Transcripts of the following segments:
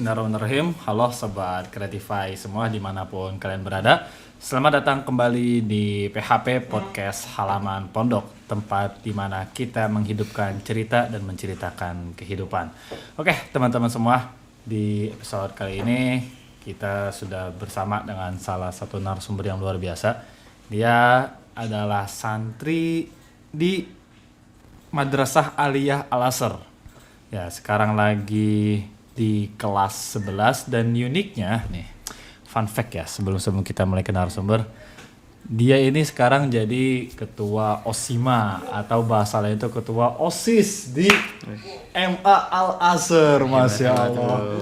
Bismillahirrahmanirrahim. Halo Sobat Creatify semua dimanapun kalian berada. Selamat datang kembali di PHP Podcast Halaman Pondok, tempat dimana kita menghidupkan cerita dan menceritakan kehidupan. Oke teman-teman semua, di episode kali ini kita sudah bersama dengan salah satu narasumber yang luar biasa. Dia adalah santri di Madrasah Aliyah Al-Azhar. Ya, sekarang lagi di kelas 11 dan uniknya nih, fun fact ya, sebelum kita mulai ke narasumber, dia ini sekarang jadi ketua OSIMA atau bahasa lain itu ketua OSIS di MA Al-Azhar, Masya Allah.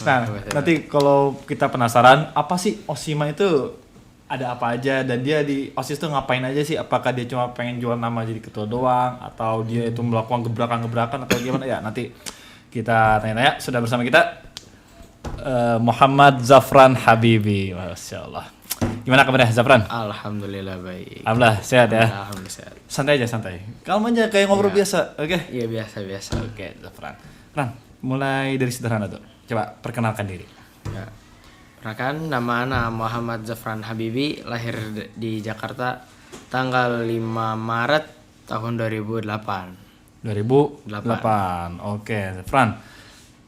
Nah, nanti kalau kita penasaran apa sih OSIMA itu, ada apa aja, dan dia di OSIS tuh ngapain aja sih? Apakah dia cuma pengen jual nama jadi ketua doang, atau dia itu melakukan gebrakan-gebrakan atau gimana ya? Nanti kita tanya-tanya. Sudah bersama kita Muhammad Zafran Habibi. Masya Allah. Gimana kabarnya Zafran? Alhamdulillah baik. Alhamdulillah sehat ya? Alhamdulillah sehat. Santai aja, santai. Kalem aja kayak ngobrol biasa, oke? Iya biasa. Oke, Zafran. Fran, mulai dari sederhana tuh. Coba perkenalkan diri. Ya. Perkenalkan, nama ana Muhammad Zafran Habibi, lahir di Jakarta tanggal 5 Maret tahun 2008. 2008. Oke, Fran.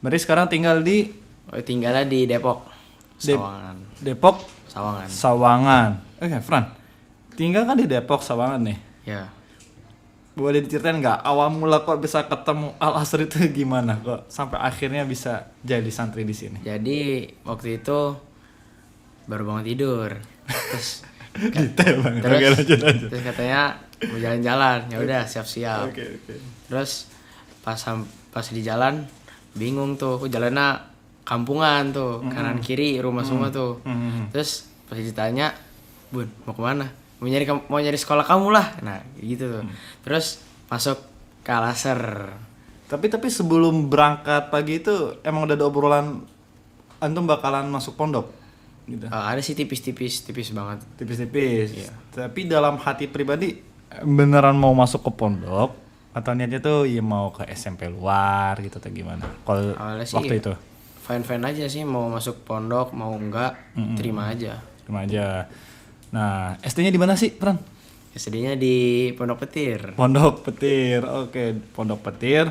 Berarti sekarang tinggal di Tinggalnya di Depok. Sawangan. Depok Sawangan. Sawangan. Oke, Fran. Tinggal kan di Depok Sawangan nih. Ya. Boleh diceritain nggak awal mula kok bisa ketemu Al-Azhar itu gimana kok sampai akhirnya bisa jadi santri di sini? Jadi waktu itu baru bangun tidur. Terus Detail banget. Terus, Oke, lanjut. terus katanya mau jalan-jalan. Ya udah siap-siap. Oke. Terus pas di jalan bingung tuh, jalannya kampungan tuh, kanan kiri rumah semua tuh. Terus pas ditanya, "Bun, mau kemana?" Mau nyari sekolah kamu lah. Nah, gitu tuh. Terus masuk ke Al-Azhar. Tapi sebelum berangkat pagi itu emang udah ada obrolan antum bakalan masuk pondok gitu. Ada sih tipis banget. Tipis-tipis. Iya. Tapi dalam hati pribadi beneran mau masuk ke pondok atau niatnya tuh ya mau ke SMP luar gitu atau gimana? Kalau Awalnya sih waktu itu fine aja sih, mau masuk pondok mau enggak, terima aja. cuma aja. Nah, SD-nya di mana sih, Fran? SD-nya di Pondok Petir. Pondok Petir. Oke, Pondok Petir.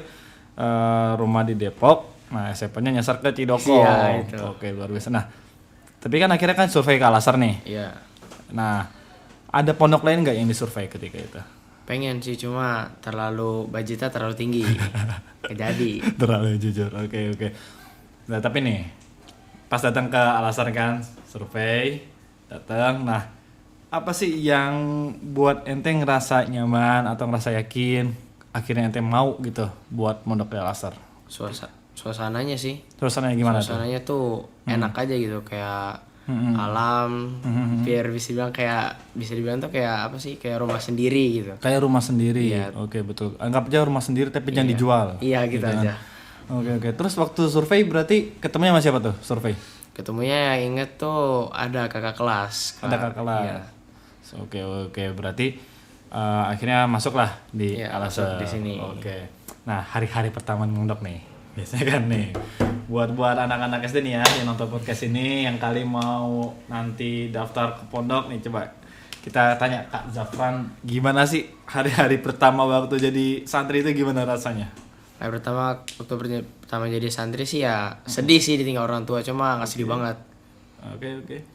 Rumah di Depok. Nah, SMP-nya nyasar ke Cidoko. Iya, itu. Oke, luar biasa. Nah, tapi kan akhirnya kan survei ke Al-Azhar nih. Iya. Nah, ada pondok lain nggak yang disurvei ketika itu? Pengen sih, cuma budgetnya terlalu tinggi. Nggak jadi. Terlalu jujur. Oke. Nah, tapi nih pas datang ke Al-Azhar kan survei, datang. Nah, apa sih yang buat ente ngerasa nyaman atau ngerasa yakin akhirnya ente mau gitu buat mondok di Al-Azhar? Suasananya sih. Suasananya gimana tuh? Suasananya tuh enak aja gitu, kayak alam. Biar bisa dibilang tuh kayak apa sih? Kayak rumah sendiri gitu. Kayak rumah sendiri. Iya. Oke, betul. Anggap aja rumah sendiri tapi jangan Iya. dijual. Iya, gitu kan? aja. Oke. Terus waktu survei berarti ketemunya sama siapa tuh survei? Ketemunya yang inget tuh ada kakak kelas. Ada kakak kelas. Iya. Oke. Berarti akhirnya masuklah di Iya, Al-Azhar masuk di sini. Oke. Nah, hari-hari pertama mondok nih. Biasanya kan nih buat anak-anak SD nih ya yang nonton podcast ini yang kali mau nanti daftar ke pondok nih, coba kita tanya Kak Zafran, gimana sih hari-hari pertama waktu jadi santri itu, gimana rasanya? Waktu pertama jadi santri sih ya sedih sih ditinggal orang tua, cuma nggak sedih banget. Oke.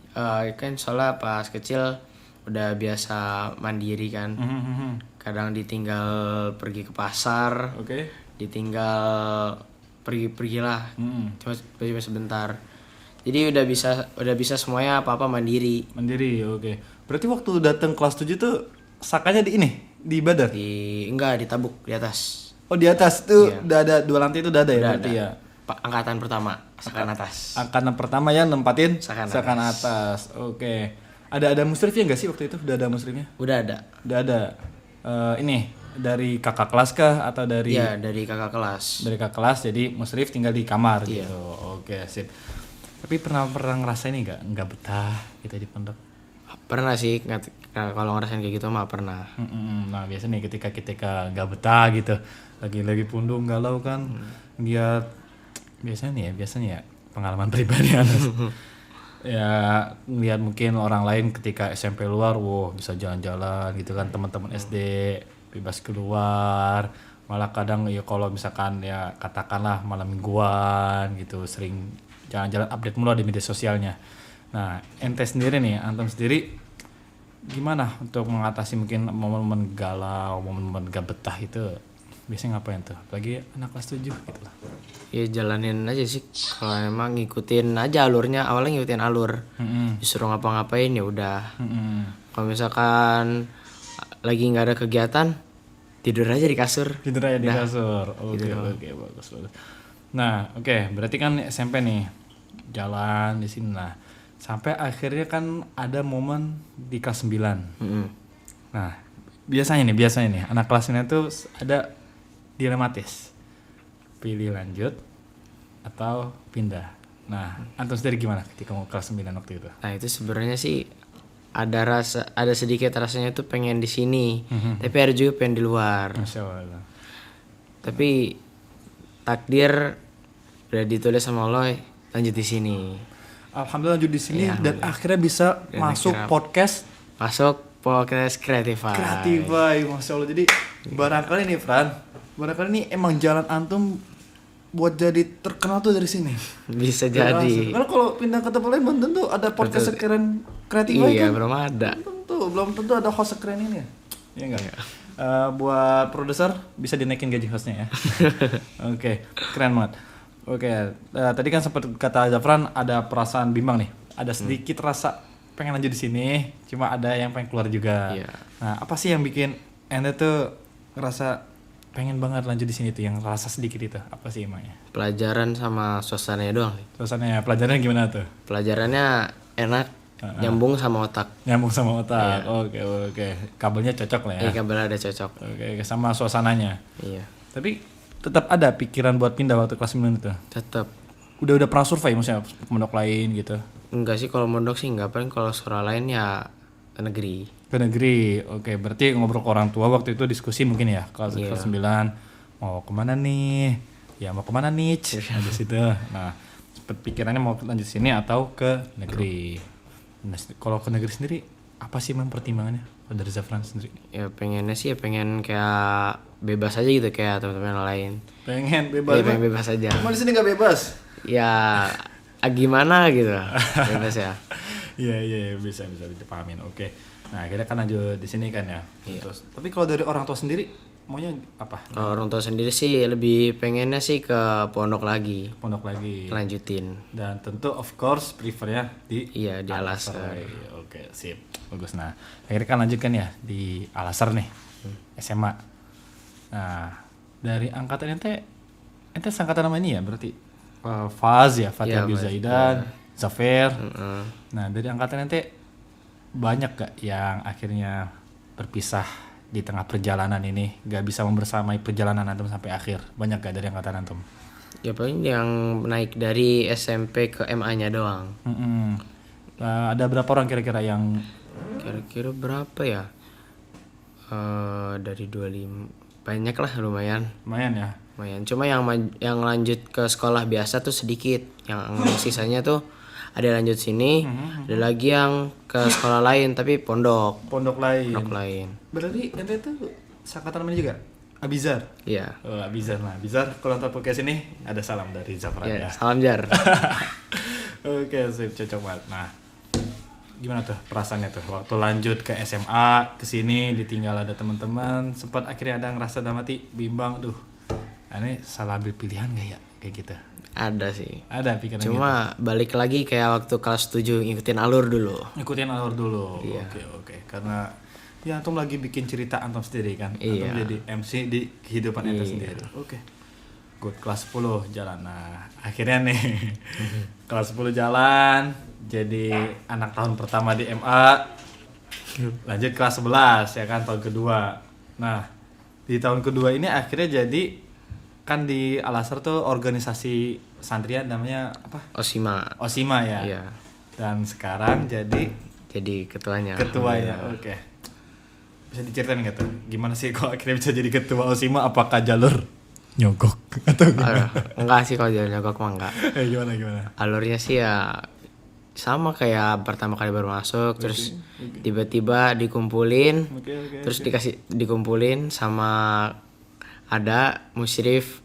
Kan soalnya pas kecil udah biasa mandiri kan. Kadang ditinggal pergi ke pasar, Oke. ditinggal pergilah, cuma sebentar. Jadi udah bisa semuanya apa-apa mandiri. Mandiri, oke. Berarti waktu datang kelas 7 tuh sakanya di Badar? Enggak, ditabuk di atas. Oh, di atas tuh Iya. udah ada 2 lantai itu udah ada ya Udah berarti ada. ya? Angkatan pertama, sekan atas. Angkatan pertama yang nempatin Sakan atas. Oke. Ada musrifnya nggak sih waktu itu? Udah ada musrifnya? Udah ada. Udah ada. Ini dari kakak kelas kah atau dari? Iya, dari kakak kelas. Dari kakak kelas, jadi musrif tinggal di kamar Iya. gitu. Oke, sip. Tapi pernah ngerasain nih nggak betah gitu di pondok? Pernah sih, kalau ngerasain kayak gitu mah pernah. Nah, biasanya nih ketika nggak betah gitu, lagi pundung galau kan, dia biasanya ya pengalaman pribadi Anas. Ya ngeliat mungkin orang lain ketika SMP luar, wow bisa jalan-jalan gitu kan, teman-teman SD bebas keluar, malah kadang ya kalau misalkan ya katakanlah malam mingguan gitu sering jalan-jalan, update mulu di media sosialnya. Nah ente sendiri nih, antum sendiri gimana untuk mengatasi mungkin momen-momen galau, momen-momen gak betah itu biasanya ngapain tuh? Apalagi anak kelas 7 gitu lah. Ya jalanin aja sih, kalau emang ngikutin aja alurnya, awalnya ngikutin alur. Disuruh ngapa-ngapain ya udah. Kalau misalkan lagi nggak ada kegiatan, tidur aja di kasur. Tidur aja di kasur. Oke, bagus. Nah, oke, berarti kan SMP nih jalan di sini. Nah, sampai akhirnya kan ada momen di kelas 9. Nah, biasanya nih anak kelasnya tuh ada dilematis. Pilih lanjut atau pindah. Nah, antum sendiri gimana ketika mau kelas 9 waktu itu? Nah itu sebenarnya sih ada sedikit rasanya tuh pengen di sini, tapi ada juga pengen di luar. Masya Allah. Tapi takdir udah ditulis sama Allah, lanjut di sini. Alhamdulillah lanjut di sini dan akhirnya bisa masuk podcast Creatify. Masya Allah. Jadi barangkali nih ini emang jalan antum buat jadi terkenal tuh dari sini. Bisa jadi. Karena kalau pindah ke tempat lain belum tentu ada podcast sekeren Creatify Iya, kan? Belum tentu ada host sekeren ini ya. Iya enggak? Buat produser bisa dinaikin gaji hostnya ya. Oke, keren banget. Oke, tadi kan sempat kata Zafran ada perasaan bimbang nih. Ada sedikit rasa pengen lanjut di sini, cuma ada yang pengen keluar juga. Iya. Nah, apa sih yang bikin ente tuh ngerasa pengen banget lanjut di sini tuh, yang rasa sedikit itu? Apa sih emangnya? Pelajaran sama suasananya doang. Suasananya, pelajarannya gimana tuh? Pelajarannya enak, nyambung sama otak. Nyambung sama otak. Oke. Kabelnya cocok lah ya. Iya, kabelnya ada cocok. Oke, sama suasananya. Iya. Tapi tetap ada pikiran buat pindah waktu kelas 9 itu? Tetap. Udah pernah survei maksudnya pondok lain gitu? Enggak sih, kalau mondok sih enggak, paling kalau sekolah lain ya ke negeri. Ke negeri. Oke, berarti ngobrol ke orang tua waktu itu diskusi mungkin ya kelas 9 mau kemana nih? Ya mau kemana nih? Nah, di situ. Nah, pikirannya mau lanjut sini atau ke negeri. Nah, kalau ke negeri sendiri apa sih memang pertimbangannya dari Zafran sendiri? Ya pengennya sih ya pengen kayak bebas aja gitu kayak teman-teman lain. Pengen bebas. Ya, pengen bebas aja. Cuma di sini nggak bebas. Ya gimana gitu. Bebas ya. Iya bisa dipahamin. Oke. Nah, akhirnya kan lanjut di sini kan ya. Terus, tapi kalau dari orang tua sendiri maunya apa? Kalau orang tua sendiri sih lebih pengennya sih ke pondok lagi. Pondok lagi. Lanjutin. Dan tentu of course prefernya di Di Al-Azhar. Oke, sip. Bagus. Nah, akhirnya kan lanjutkan ya di Al-Azhar nih. SMA. Nah, dari angkatan ente angkatan nama ini ya berarti Faz ya, Fatih Abdul Zaidan, Zafir. Nah, dari angkatan ente banyak gak yang akhirnya berpisah di tengah perjalanan ini, gak bisa membersamai perjalanan antum sampai akhir? Banyak gak dari angkatan antum? Ya paling yang naik dari SMP ke MA-nya doang. Ada berapa orang kira-kira yang? Kira-kira berapa ya? Dari 25 banyak lah, lumayan Ya. Lumayan. Cuma yang lanjut ke sekolah biasa tuh sedikit. Yang sisanya tuh ada yang lanjut sini, ada lagi yang ke sekolah lain tapi pondok lain. Berarti ente tuh seangkatan mana juga? Abizar. Iya. Oh, Abizar. Nah, Abizar kalau nonton podcast ini ada salam dari Zafran ya. Salam Jar. Oke, sip, cocok banget. Nah, gimana tuh perasaannya tuh waktu lanjut ke SMA, ke sini ditinggal ada teman-teman, sempat akhirnya ada ngerasa dalam hati bimbang, ini salah ambil pilihan gak ya kayak gitu? Ada sih. Ada pikiran Cuma gitu. balik lagi kayak waktu kelas 7 ngikutin alur dulu. Iya. Oke. Karena ya antum lagi bikin cerita antum sendiri kan. Iya. Antum jadi MC di kehidupan ente sendiri. Oke. Good, kelas 10 jalan. Nah, akhirnya nih kelas 10 jalan jadi anak tahun pertama di MA. Lanjut kelas 11 ya kan, tahun kedua. Nah, di tahun kedua ini akhirnya jadi kan di Al-Azhar tuh organisasi santrian namanya apa? Osima ya. Iya. Dan sekarang jadi ketuanya. Oke. Bisa diceritain nggak tuh? Gimana sih kok akhirnya bisa jadi ketua Osima? Apakah jalur nyogok atau gimana? Enggak sih kalau jalan nyogok mah enggak. Gimana? Alurnya sih ya sama kayak pertama kali baru masuk, terus tiba-tiba dikumpulin, terus dikumpulin sama ada musyrif.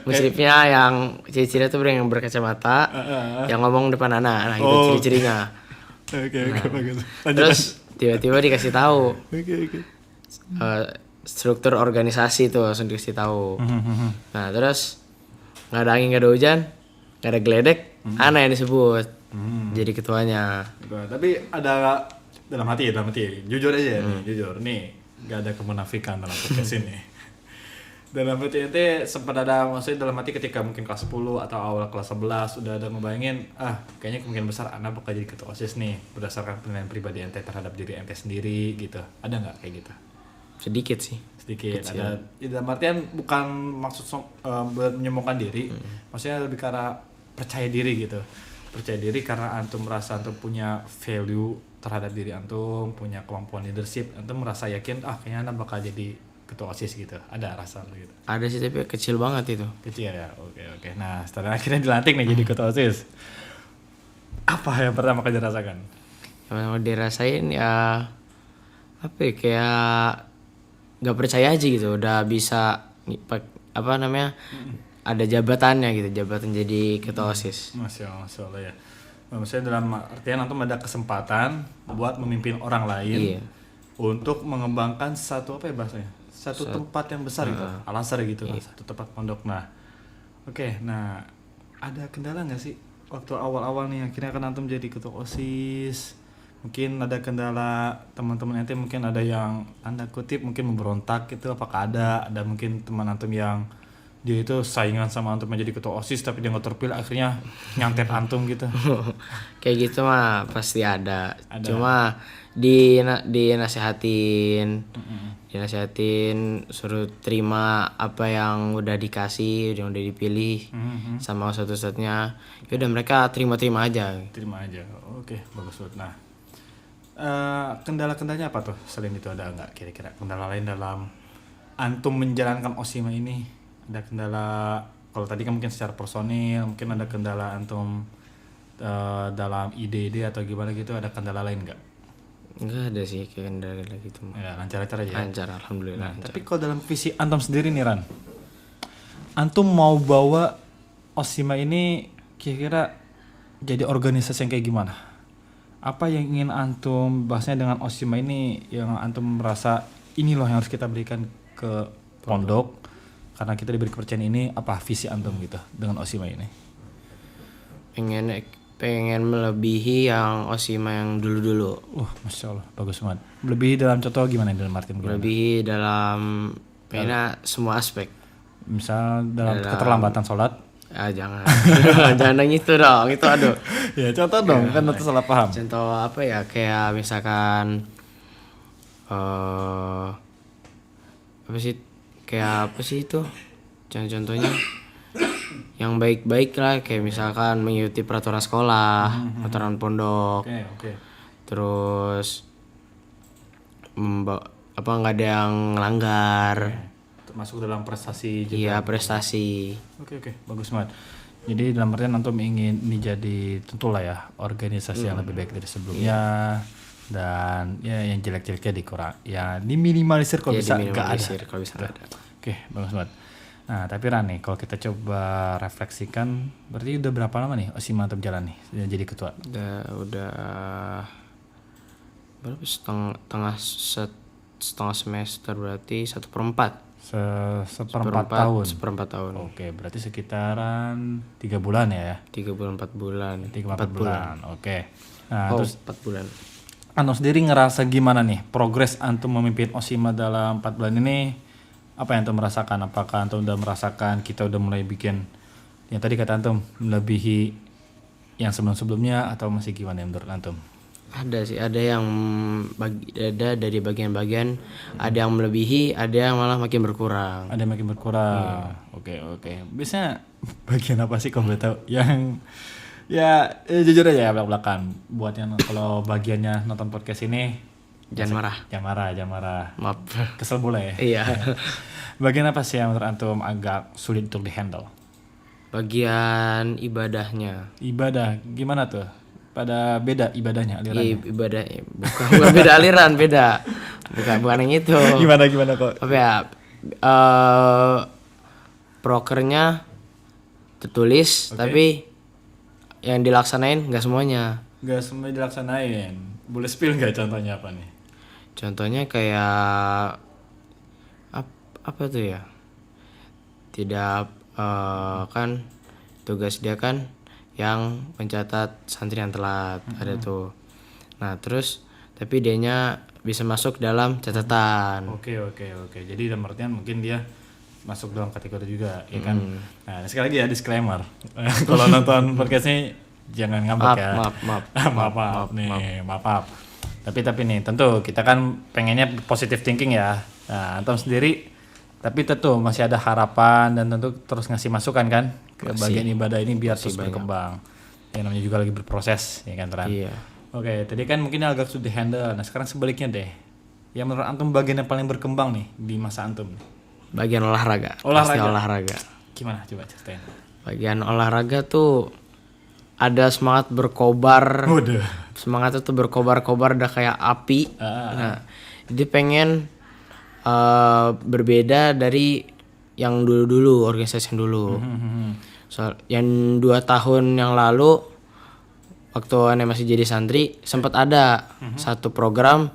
Musyrifnya yang ciri-cirinya tuh yang berkacamata, yang ngomong depan anak, nah gitu ciri-cirinya. Oke, bagus. Terus tiba-tiba dikasih tahu struktur organisasi tuh, langsung dikasih tahu. Nah terus nggak ada angin, nggak ada hujan, nggak ada geledek, Ana yang disebut jadi ketuanya. Tapi ada dalam hati, jujur aja nih, jujur nih, nggak ada kemunafikan dalam podcast ini. Dalam hati ente sempat ada, maksudnya dalam hati ketika mungkin kelas 10 atau awal kelas 11 udah ada ngebayangin, kayaknya kemungkinan besar anak bakal jadi ketua OSIS nih berdasarkan penilaian pribadi ente terhadap diri ente sendiri gitu. Ada nggak kayak gitu? Sedikit sih. Sedikit. Ada, dalam artian bukan maksud menyombongkan diri, maksudnya lebih ke arah percaya diri gitu. Percaya diri karena antum merasa antum punya value terhadap diri antum, punya kemampuan leadership, antum merasa yakin kayaknya anak bakal jadi ketua OSIS gitu. Ada rasa gitu. Ada sih tapi kecil banget itu. Kecil ya. Oke. Nah, setelah akhirnya dilantik nih jadi ketua OSIS. Apa yang pertama kali dirasakan? Yang dirasain ya apa ya, kayak nggak percaya aja gitu, udah bisa apa namanya? Ada jabatannya gitu, jabatan jadi ketua OSIS. Masya Allah ya. Maksudnya dalam artian antum ada kesempatan buat memimpin orang lain untuk mengembangkan satu apa ya bahasanya? Satu tempat yang besar gitu, Al-Azhar gitu, satu tempat pondok. Nah, nah ada kendala nggak sih waktu awal-awal nih akhirnya kan antum jadi ketua OSIS? Mungkin ada kendala teman-teman ente, mungkin ada yang tanda kutip mungkin memberontak gitu, apakah ada mungkin teman antum yang dia itu saingan sama antum menjadi ketua OSIS tapi dia nggak terpilih akhirnya nyantet antum gitu? Kayak gitu mah pasti ada. Cuma dinasihatin, suruh terima apa yang udah dikasih, yang udah dipilih sama ustadz-ustadznya. Ya udah mereka terima aja. Oke, bagus banget. Nah, kendala-kendalanya apa tuh? Selain itu ada nggak kira-kira kendala lain dalam antum menjalankan OSIMA ini? Ada kendala, kalau tadi kan mungkin secara personil, mungkin ada kendala antum dalam ide-ide atau gimana gitu, ada kendala lain nggak? Enggak ada sih kendala gitu. Ya, lancar-lancar aja. Lancar, alhamdulillah. Lancar. Tapi kalau dalam visi antum sendiri nih Ran, antum mau bawa OSIMA ini kira-kira jadi organisasi yang kayak gimana? Apa yang ingin antum bahasnya dengan OSIMA ini yang antum merasa ini loh yang harus kita berikan ke pondok karena kita diberi kepercayaan ini? Apa visi antum gitu dengan OSIMA ini? Pengen melebihi yang OSIMA yang dulu-dulu. Masya Allah, bagus banget. Melebihi dalam contoh gimana dalam artian gimana? Melebihi dalam semua aspek. Misal dalam keterlambatan sholat? Jangan. Jangan yang itu dong, itu aduh. Ya contoh dong, kan itu salah paham. Contoh apa ya, kayak misalkan apa sih itu? Contohnya yang baik-baik lah, kayak misalkan mengikuti peraturan sekolah, peraturan pondok. Oke. Terus nggak ada yang ngelanggar. Masuk dalam prestasi juga. Iya, prestasi. Oke, bagus banget. Jadi dalam artian antum ingin ini jadi tentulah ya organisasi yang lebih baik dari sebelumnya, dan ya yang jelek-jeleknya dikurang, ya diminimalisir kalau bisa nggak ada. Kalau bisa nggak ada. Oke, bagus banget. Nah tapi Ran nih, kalau kita coba refleksikan, berarti udah berapa lama nih OSIMA antum jalan nih jadi ketua? Udah berapa, setengah semester, berarti 1/4. Seperempat tahun. Oke, berarti sekitaran 3 bulan ya? 3 bulan 4 bulan. 4 bulan. Oke. Nah, terus 4 bulan. Antum sendiri ngerasa gimana nih progres antum memimpin OSIMA dalam 4 bulan ini? Apa yang antum merasakan? Apakah antum udah merasakan kita udah mulai bikin yang tadi kata antum melebihi yang sebelum-sebelumnya atau masih gimana menurut antum? Ada sih, ada yang ada dari bagian-bagian, ada yang melebihi, ada yang malah makin berkurang. Ada yang makin berkurang. Oke. Biasanya bagian apa sih kalau boleh tahu? Yang jujur aja ya belak-belakan. Buat yang kalau bagiannya nonton podcast ini, Jangan marah. Jangan marah. Maaf. Kesel boleh ya? Iya. Bagian apa sih yang menurut antum agak sulit untuk dihandle? Bagian ibadahnya. Ibadah, gimana tuh? Pada beda ibadahnya, alirannya? Ibadah bukan beda aliran, beda. Bukan yang itu. Gimana kok? Apa ya? Prokernya tertulis, tapi yang dilaksanain nggak semuanya. Gak semua dilaksanain. Boleh spill nggak contohnya apa nih? Contohnya kayak apa tuh ya? Tidak kan tugas dia kan yang mencatat santri yang telat, ada tuh. Nah terus tapi dianya bisa masuk dalam catatan. Oke. Jadi dalam artian mungkin dia masuk dalam kategori juga, ya kan? Nah sekali lagi ya disclaimer. Kalau nonton podcast ini jangan ngambek ya. Maaf. Tapi nih tentu kita kan pengennya positive thinking ya. Nah antum sendiri tapi tentu masih ada harapan dan tentu terus ngasih masukan kan ke bagian ibadah ini biar terus berkembang. Yang namanya juga lagi berproses, ya kan Tran? Iya. Oke, tadi kan mungkin agak sudah handle. Nah sekarang sebaliknya deh. Yang menurut antum bagian yang paling berkembang nih di masa antum? Bagian olahraga. Pasti olahraga. Gimana? Coba ceritain. Bagian olahraga tuh ada semangat berkobar. Waduh. Semangatnya tuh berkobar-kobar udah kayak api. Nah, jadi pengen berbeda dari yang dulu-dulu, organisasi yang dulu. So, yang 2 tahun yang lalu waktu Ane masih jadi santri sempat ada satu program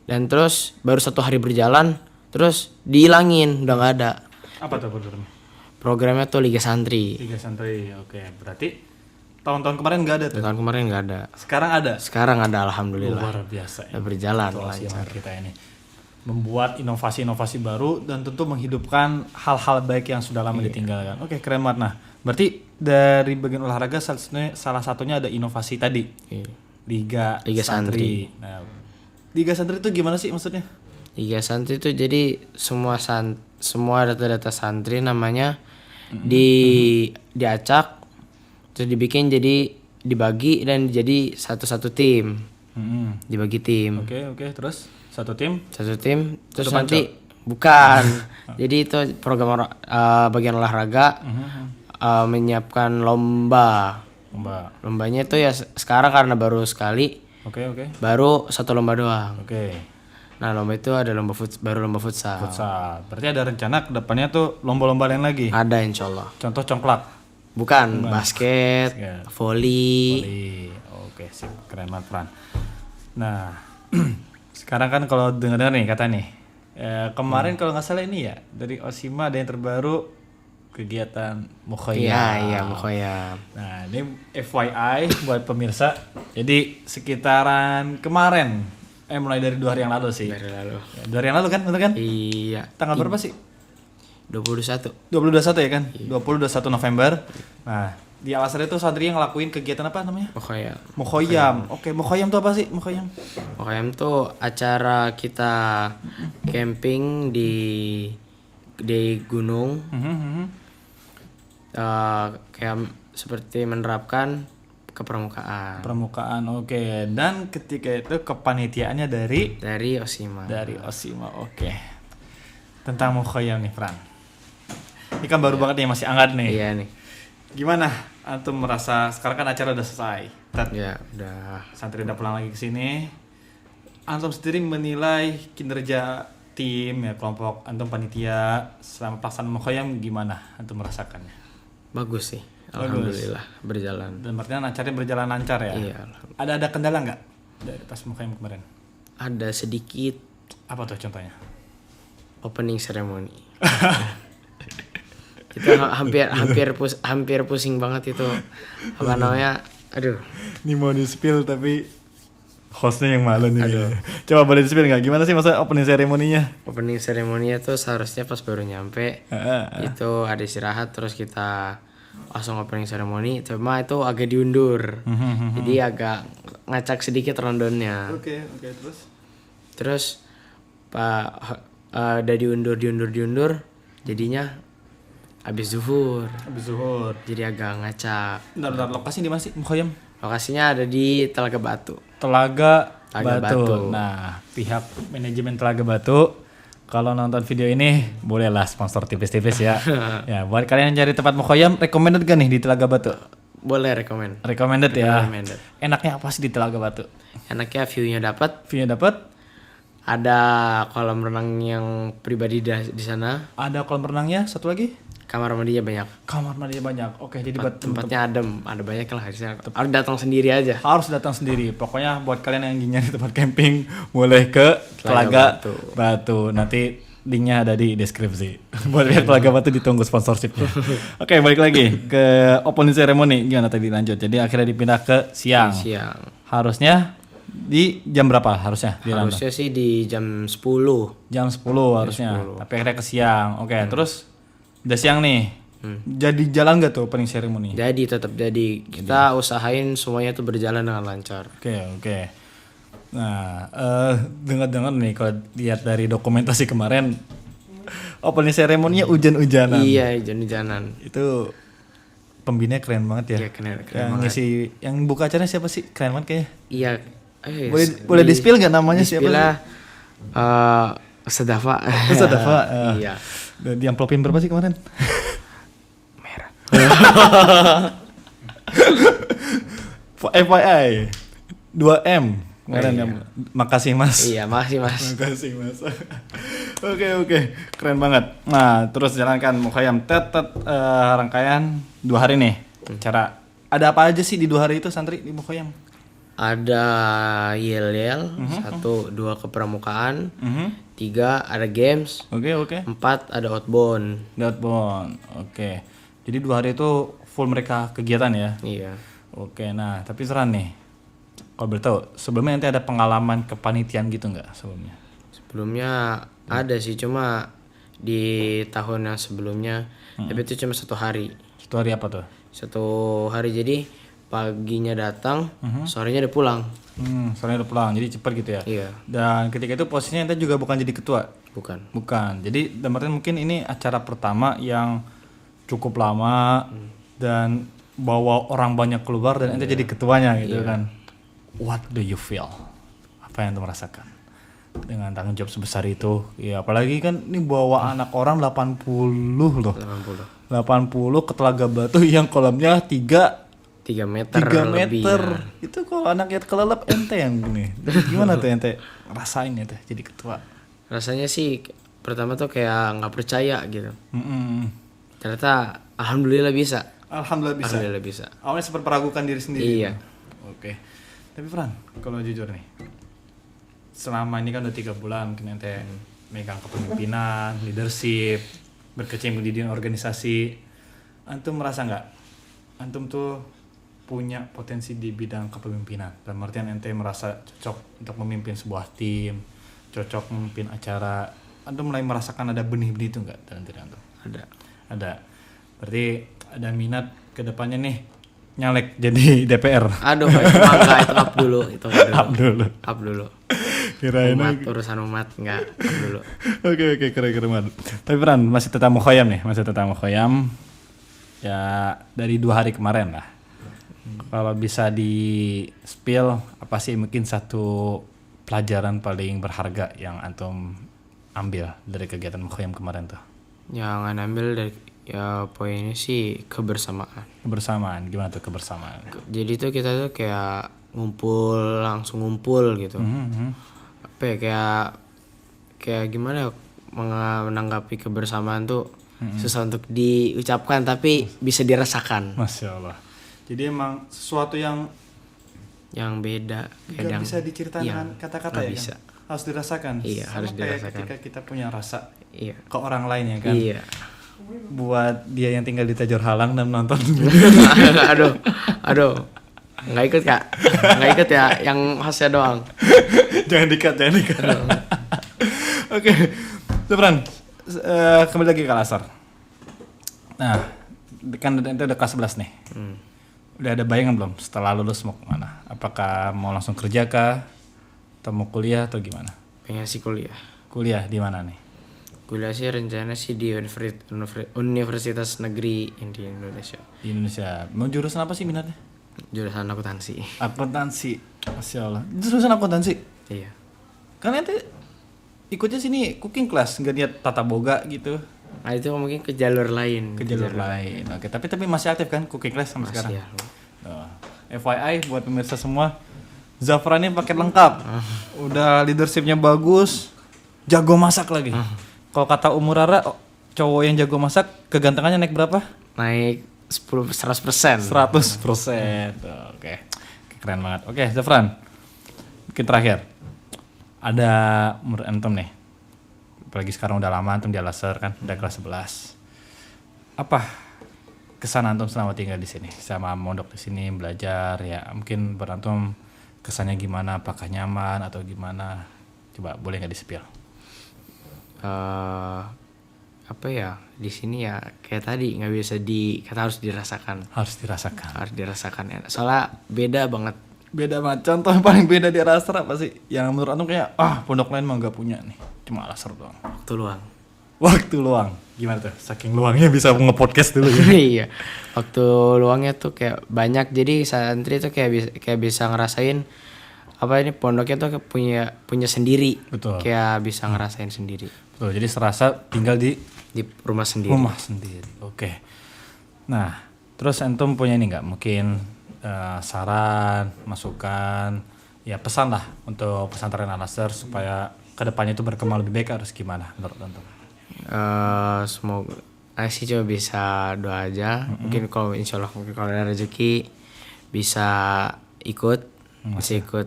dan terus baru 1 hari berjalan terus dihilangin, udah nggak ada. Apa tuh programnya? Programnya tuh Liga Santri. Liga Santri, oke. Berarti tahun-tahun kemarin nggak ada tuh? Tahun kemarin nggak ada. Sekarang ada? Sekarang ada, alhamdulillah. Luar biasa. Udah berjalan lancar kita ini. Membuat inovasi-inovasi baru dan tentu menghidupkan hal-hal baik yang sudah lama ditinggalkan. Oke, keren banget. Nah, berarti dari bagian olahraga salah satunya ada inovasi tadi. Liga Santri. Nah, Liga Santri itu gimana sih maksudnya? Liga Santri itu jadi semua data-data santri namanya diacak terus dibikin jadi dibagi dan jadi satu tim. Dibagi tim. Oke, terus satu tim terus nanti bukan. Jadi itu program bagian olahraga menyiapkan lombanya itu ya sekarang karena baru sekali. Oke. Baru 1 lomba doang. Oke. Nah lomba itu ada lomba futsal. Berarti ada rencana kedepannya tuh lomba-lomba lain lagi? Ada insyaallah. Contoh congklak? Bukan. Basket. Volley. Oke, sip. Keren banget, Fran. Nah, sekarang kan kalau dengar nih kata nih, kemarin kalau nggak salah ini ya dari Osima ada yang terbaru kegiatan Mukhoyam. Iya Mukhoyam. Nah ini FYI buat pemirsa. Jadi sekitaran kemarin, mulai dari 2 hari yang lalu sih. 2 hari yang lalu kan, bener kan? Iya. Tanggal berapa sih? 21 ya kan? 21 November. Nah di Al-Azhar itu santri yang ngelakuin kegiatan apa namanya? Mukhoyam. Oke, Mukhoyam itu apa sih Mukhoyam? Mukhoyam tuh acara kita camping di gunung. Kayak seperti menerapkan ke permukaan. Oke. Dan ketika itu kepanitiaannya dari Osima. Oke. Tentang Mukhoyam nih, Fran. Ini kan baru banget nih, masih hangat nih. Iya nih. Gimana antum merasa sekarang kan acara udah selesai? Ya, udah. Santri udah pulang lagi ke sini. Antum sendiri menilai kinerja tim ya, kelompok antum panitia selama pelaksanaan Mukhoyam gimana antum merasakannya? Bagus sih. Alhamdulillah berjalan. Dan artinya acaranya berjalan lancar ya? Iya. Ada kendala nggak dari pas Mukhoyam kemarin? Ada sedikit. Apa tuh contohnya? Opening ceremony. Itu hampir pusing banget itu. Apa namanya? Aduh. Ini mau di-spill tapi hostnya yang malu nih. Aduh. Coba boleh di-spill nggak? Gimana sih masa opening ceremony-nya? Opening ceremony-nya tuh seharusnya pas baru nyampe. Itu ada istirahat terus kita langsung opening ceremony. Cuma itu agak diundur. Jadi agak ngacak sedikit rundown-nya. Oke, terus udah diundur. Jadinya habis zuhur. Jadi agak ngacak. Bentar, lokasi di mana sih Mukhoyam? Lokasinya ada di Telaga Batu. Telaga Telaga Batu. Nah, pihak manajemen Telaga Batu, kalau nonton video ini bolehlah sponsor tipis-tipis ya. Ya, buat kalian yang cari tempat mukhoyam, recommended gak nih di Telaga Batu? Boleh rekomend. Recommended ya. Recommended. Enaknya apa sih di Telaga Batu? Enaknya view-nya dapat. View-nya dapat, Ada kolam renang yang pribadi di sana. ada kolam renangnya, satu lagi Kamar mandinya banyak. kamar mandi banyak. Oke, jadi buat Tempatnya adem. Ada banyak lah di sana. Harus datang sendiri aja. harus datang sendiri. Pokoknya buat kalian yang nyari tempat camping boleh ke Telaga Batu. Nanti linknya ada di deskripsi. Buat pihak Telaga Batu ditunggu sponsorshipnya. Oke, balik lagi ke opening ceremony. Gimana tadi lanjut? Jadi akhirnya dipindah ke siang. Siang. Harusnya di jam berapa harusnya? Harusnya sih di jam 10. Jam 10 harusnya. Tapi akhirnya ke siang. Oke, terus udah siang nih. Jadi jalan gak tuh opening ceremony? Jadi tetap jadi. Kita usahain semuanya tuh berjalan dengan lancar. Oke. Nah, dengar-dengar nih kalau lihat dari dokumentasi kemarin opening ceremony-nya hujan-hujanan. Iya, hujan-hujanan. Itu pembinanya keren banget ya. Iya, keren Yang ngisi, yang buka acaranya siapa sih? Keren banget kayaknya. Iya. Boleh di-spill nggak namanya siapa? Di-spill Sedafa. Sedafa. Iya. Diamplopin berapa sih kemarin? Merah. FYI 2M kemarin Iya. yang makasih Mas. Iya, makasih Mas. Makasih Mas. Oke, keren banget. Nah, terus jalankan mukhoyam rangkaian 2 hari nih. Cara ada apa aja sih di 2 hari itu santri di mukhoyam? Ada yel-yel, 1, 2 ke pramukaan, 3 ada games, Oke. 4 ada outbound. Outbound. Oke. Jadi 2 hari itu full mereka kegiatan ya. Iya. Oke, nah tapi Seran nih. Kalau boleh tahu, sebelumnya nanti ada pengalaman kepanitiaan gitu nggak sebelumnya? Sebelumnya ada sih, cuma di tahun yang sebelumnya, tapi itu cuma 1 hari. 1 hari apa tuh? 1 hari, jadi paginya datang, sorenya udah pulang. Soalnya udah pulang, jadi cepet gitu ya. Iya. Dan ketika itu posisinya ente juga bukan jadi ketua. Bukan. Jadi dalam mungkin ini acara pertama yang cukup lama dan bawa orang banyak keluar dan ente jadi ketuanya gitu kan. What do you feel? Apa yang ente merasakan dengan tanggung jawab sebesar itu? Ya apalagi kan ini bawa anak orang 80 loh. 80 ke Telaga Batu yang kolamnya 3 meter. 3 lebih meter. ya. Itu kalau anaknya kelelep ente yang gini. Gimana tuh ente rasain ya teh jadi ketua? Rasanya sih pertama tuh kayak nggak percaya gitu. Ternyata alhamdulillah bisa. Alhamdulillah bisa. Awalnya sempat meragukan diri sendiri. Iya. Oke. Tapi Fran, kalau jujur nih, selama ini kan udah 3 bulan mungkin ente megang kepemimpinan, leadership, berkecimpung di dunia organisasi. Antum merasa nggak? Antum tuh punya potensi di bidang kepemimpinan. Dalam artian ente merasa cocok untuk memimpin sebuah tim, cocok memimpin acara. Antum mulai merasakan ada benih-benih itu nggak dalam diri antum? Ada. Berarti ada minat ke depannya nih nyalek jadi DPR. Aduh, enggak, itu up dulu. Up dulu. Kirain Urusan umat enggak, up dulu. Oke, keren. Tapi Fran, masih tetap mukhoyam nih, ya dari 2 hari kemarin lah. Kalau bisa di spill apa sih mungkin satu pelajaran paling berharga yang antum ambil dari kegiatan mukhoyam kemarin tuh? Jangan ambil dari poinnya sih kebersamaan. Gimana tuh kebersamaan? Jadi tuh kita tuh kayak langsung ngumpul gitu. Apa ya, kayak gimana ya, menanggapi kebersamaan tuh susah untuk diucapkan tapi bisa dirasakan. Masya Allah. Jadi emang sesuatu yang beda. Gak bisa diceritakan dengan kata-kata ya bisa. Kan? Harus dirasakan. Iya, harus dirasakan. Ketika kita punya rasa ke orang lain ya kan. Iya. Buat dia yang tinggal di Tajur Halang dan nonton. aduh. Nggak ikut Kak. Nggak ikut ya, yang hostnya doang. jangan dikat. Oke. Fran, kembali lagi ke Al-Azhar. Nah, kan itu udah kelas 11 nih. Udah ada bayangan belum setelah lulus mau kemana? Apakah mau langsung kerja kah? Atau mau kuliah atau gimana? Pengen sih kuliah. Kuliah di mana nih? Kuliah sih rencana sih di Universitas Negeri di Indonesia. Di Indonesia. Mau jurusan apa sih minatnya? Jurusan akuntansi. Akuntansi. Masya Allah. Jurusan akuntansi. Iya. Kan nanti ikutnya sini cooking class, nggak niat tata boga gitu. Nah itu mungkin ke jalur lain. Ke jalur lain. Oke, tapi masih aktif kan cooking class sampai sekarang? Ya. Oh. FYI buat pemirsa semua, Zafran ini paket lengkap. Udah leadershipnya bagus, jago masak lagi. Kalau kata Umur Rara, cowok yang jago masak kegantengannya naik berapa? Naik 100%. 100%. Oke. Keren banget. Oke, Zafran. Mungkin terakhir. Ada menurut antum nih. Apalagi sekarang udah lama antum di Al-Azhar kan, udah kelas 11. Apa kesan antum selama tinggal di sini? Sama mondok di sini belajar ya. Mungkin berantum kesannya gimana? Apakah nyaman atau gimana? Coba boleh nggak di-spill? Apa ya, di sini ya kayak tadi nggak bisa kata harus dirasakan. Harus dirasakan Ya. Soalnya beda banget. Beda banget. Contoh yang paling beda di Al-Azhar apa sih? Yang menurut antum kayak pondok lain mah nggak punya nih, cuma Al-Azhar doang. Waktu luang. Gimana tuh? Saking luangnya bisa nge-podcast dulu ya. Iya. Waktu luangnya tuh kayak banyak, jadi santri tuh kayak bisa ngerasain apa ini pondoknya tuh kayak punya sendiri. Betul. Kayak bisa ngerasain sendiri. Betul. Jadi serasa tinggal di Rumah sendiri. Oke. Nah, terus antum punya ini nggak? Mungkin saran, masukan, ya pesan lah untuk pesantren Al-Azhar supaya kedepannya itu berkembang lebih baik harus gimana menurut antum? Semoga sih coba bisa doa aja. Mungkin kalau insya Allah mungkin kalau ada rezeki bisa ikut ikut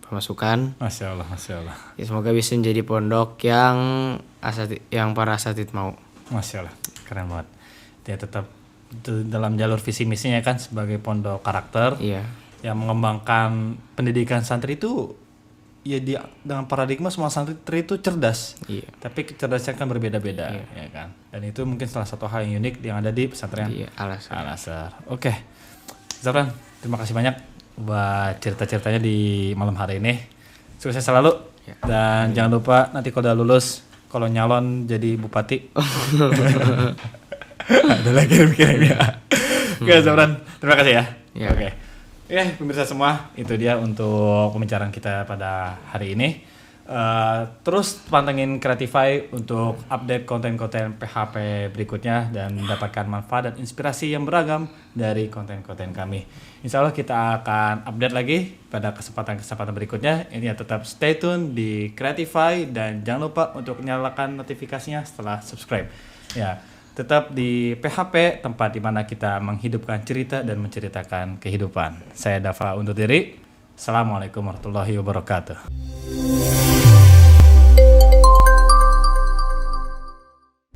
pemasukan. Masya Allah. Ya, semoga bisa menjadi pondok yang para asatid mau. Masya Allah, keren banget. Dia tetap dalam jalur visi misinya kan sebagai pondok karakter. Iya. Yang mengembangkan pendidikan santri itu ya dengan paradigma semua santri itu cerdas. Iya. Tapi kecerdasannya kan berbeda-beda, ya kan. Dan itu mungkin salah satu hal yang unik yang ada di pesantren Al-Azhar. Oke. Zafran, terima kasih banyak buat cerita-ceritanya di malam hari ini. Sukses selalu. Ya. Dan jangan lupa nanti kalau udah lulus, kalau nyalon jadi bupati. Ada lagi kirim-kirim ya. Oke, Zafran, terima kasih ya. Ya. Oke. Pemirsa semua, itu dia untuk pembicaraan kita pada hari ini. Terus pantengin Creatify untuk update konten-konten PHP berikutnya dan mendapatkan manfaat dan inspirasi yang beragam dari konten-konten kami. Insya Allah kita akan update lagi pada kesempatan-kesempatan berikutnya. Ini ya tetap stay tune di Creatify dan jangan lupa untuk nyalakan notifikasinya setelah subscribe. Ya, tetap di PHP, tempat di mana kita menghidupkan cerita dan menceritakan kehidupan. Saya Dava undur diri. Assalamualaikum warahmatullahi wabarakatuh.